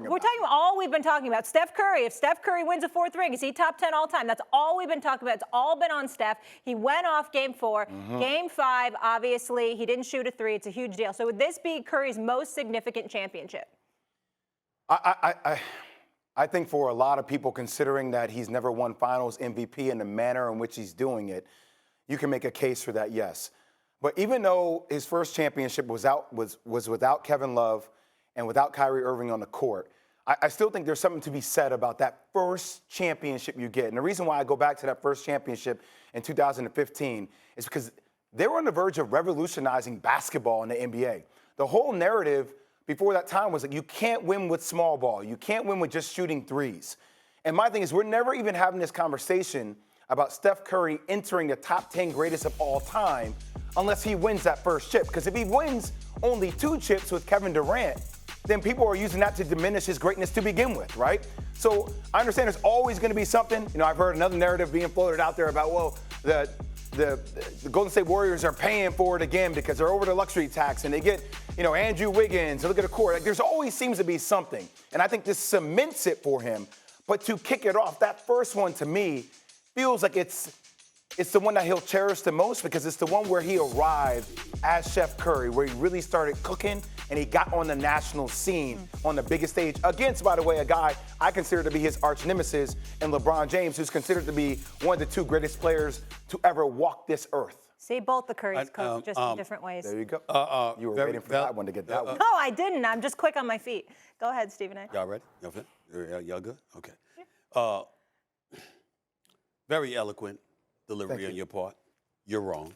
about? We're talking about all we've been talking about. Steph Curry. If Steph Curry wins a fourth ring, is he top 10 all time? That's all we've been talking about. It's all been on Steph. He went off game 4. Game 5, obviously, he didn't shoot a 3. It's a huge deal. So would this be Curry's most significant championship? I think for a lot of people, considering that he's never won Finals MVP in the manner in which he's doing it, you can make a case for that, yes. But even though his first championship was without Kevin Love and without Kyrie Irving on the court, I still think there's something to be said about that first championship you get. And the reason why I go back to that first championship in 2015 is because they were on the verge of revolutionizing basketball in the NBA. The whole narrative before that time was that you can't win with small ball. You can't win with just shooting threes. And my thing is, we're never even having this conversation about Steph Curry entering the top 10 greatest of all time unless he wins that first chip. Because if he wins only 2 chips with Kevin Durant, then people are using that to diminish his greatness to begin with, right? So I understand there's always going to be something. You know, I've heard another narrative being floated out there about, well, the Golden State Warriors are paying for it again because they're over the luxury tax and they get, you know, Andrew Wiggins. Look at the court. Like, there's always seems to be something. And I think this cements it for him. But to kick it off, that first one to me feels like it's the one that he'll cherish the most because it's the one where he arrived as Chef Curry, where he really started cooking and he got on the national scene on the biggest stage against, by the way, a guy I consider to be his arch nemesis in LeBron James, who's considered to be one of the 2 greatest players to ever walk this earth. See, both the Currys coach, just in different ways. There you go. You were waiting for that one to get that one. No, I didn't. I'm just quick on my feet. Go ahead, Stephen A. Y'all ready? Y'all fit? Y'all good? Okay. Yeah. Very eloquent delivery on your part. You're wrong.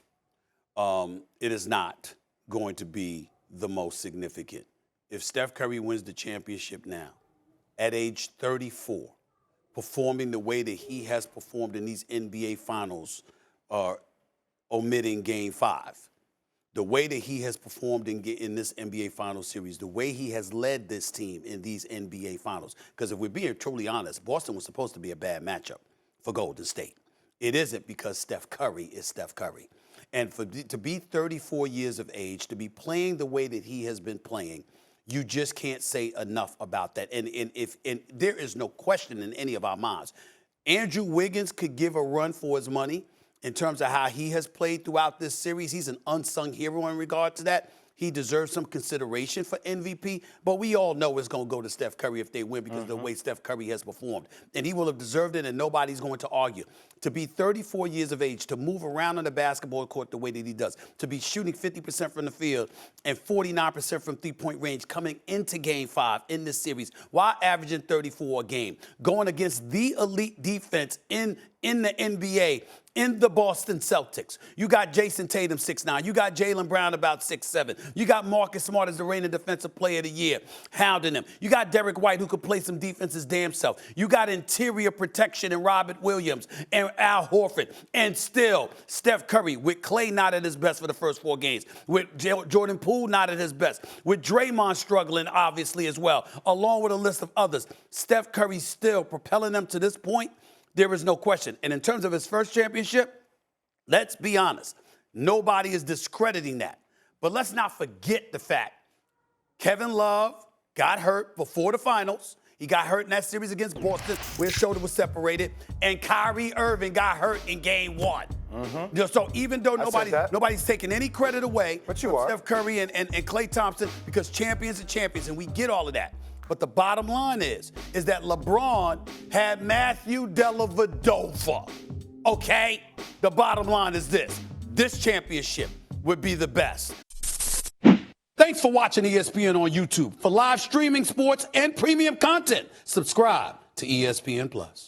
It is not going to be the most significant. If Steph Curry wins the championship now, at age 34, performing the way that he has performed in these NBA Finals, omitting Game 5, the way that he has performed in this NBA Finals series, the way he has led this team in these NBA Finals, because if we're being truly honest, Boston was supposed to be a bad matchup for Golden State. It isn't because Steph Curry is Steph Curry. And to be 34 years of age, to be playing the way that he has been playing, you just can't say enough about that. And there is no question in any of our minds. Andrew Wiggins could give a run for his money in terms of how he has played throughout this series. He's an unsung hero in regard to that. He deserves some consideration for MVP, but we all know it's going to go to Steph Curry if they win because of the way Steph Curry has performed. And he will have deserved it, and nobody's going to argue. To be 34 years of age, to move around on the basketball court the way that he does, to be shooting 50% from the field and 49% from three-point range coming into Game 5 in this series while averaging 34 a game, going against the elite defense in the NBA, in the Boston Celtics. You got Jason Tatum 6'9". You got Jaylen Brown about 6'7". You got Marcus Smart as the reigning defensive player of the year, hounding him. You got Derek White, who could play some defense his damn self. You got interior protection in Robert Williams and Al Horford. And still, Steph Curry, with Klay not at his best for the first 4 games, with Jordan Poole not at his best, with Draymond struggling, obviously, as well, along with a list of others. Steph Curry still propelling them to this point. There is no question. And in terms of his first championship, let's be honest, nobody is discrediting that. But let's not forget the fact Kevin Love got hurt before the finals. He got hurt in that series against Boston where his shoulder was separated. And Kyrie Irving got hurt in Game 1. You know, so even though nobody's taking any credit away from Steph Curry and Klay Thompson, because champions are champions, and we get all of that. But the bottom line is that LeBron had Matthew Dellavedova, okay? The bottom line is this championship would be the best. Thanks for watching ESPN on YouTube. For live streaming sports and premium content, subscribe to ESPN+.